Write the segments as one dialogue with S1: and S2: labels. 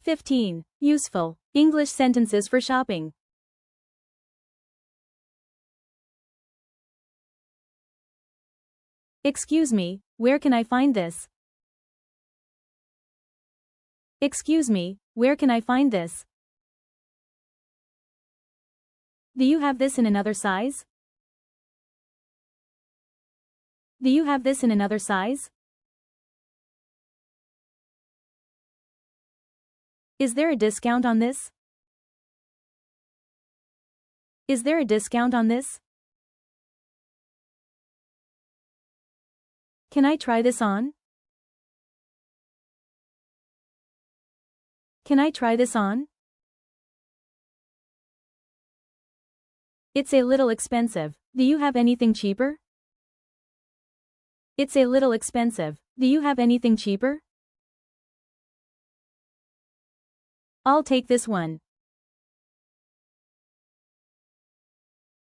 S1: 15. Useful English sentences for shopping. Excuse me, where can I find this? Excuse me, where can I find this? Do you have this in another size? Do you have this in another size? Is there a discount on this? Is there a discount on this? Can I try this on? Can I try this on? It's a little expensive. Do you have anything cheaper? It's a little expensive. Do you have anything cheaper? I'll take this one.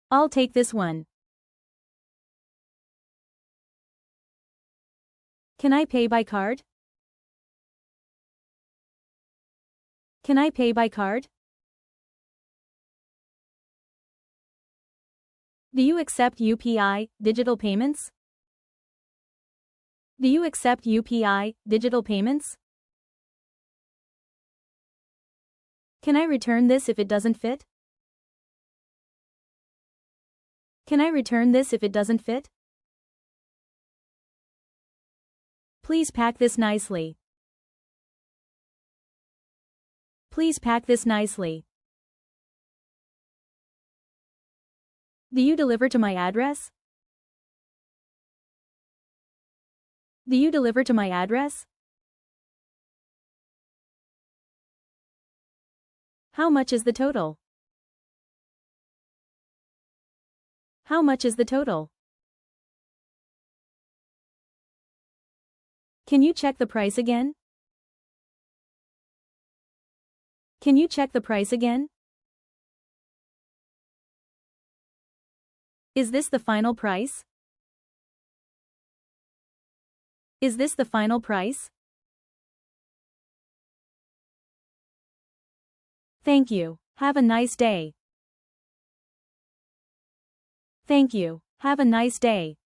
S1: I'll take this one. Can I pay by card? Can I pay by card? Do you accept UPI, digital payments? Do you accept UPI, digital payments? Can I return this if it doesn't fit? Can I return this if it doesn't fit? Please pack this nicely. Please pack this nicely. Do you deliver to my address? Do you deliver to my address? How much is the total? How much is the total? Can you check the price again? Can you check the price again? Is this the final price? Is this the final price? Thank you. Have a nice day. Thank you. Have a nice day.